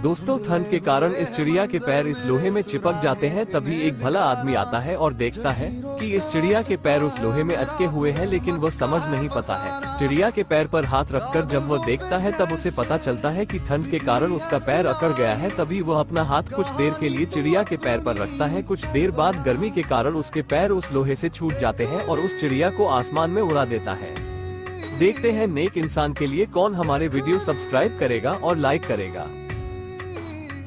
दोस्तों, ठंड के कारण इस चिड़िया के पैर इस लोहे में चिपक जाते हैं। तभी एक भला आदमी आता है और देखता है कि इस चिड़िया के पैर उस लोहे में अटके हुए हैं, लेकिन वो समझ नहीं पाता है। चिड़िया के पैर पर हाथ रखकर जब वो देखता है तब उसे पता चलता है कि ठंड के कारण उसका पैर अकड़ गया है। तभी वह अपना हाथ कुछ देर के लिए चिड़िया के पैर पर रखता है। कुछ देर बाद गर्मी के कारण उसके पैर उस लोहे से छूट जाते हैं और उस चिड़िया को आसमान में उड़ा देता है। देखते हैं नेक इंसान के लिए कौन हमारे वीडियो सब्सक्राइब करेगा और लाइक करेगा।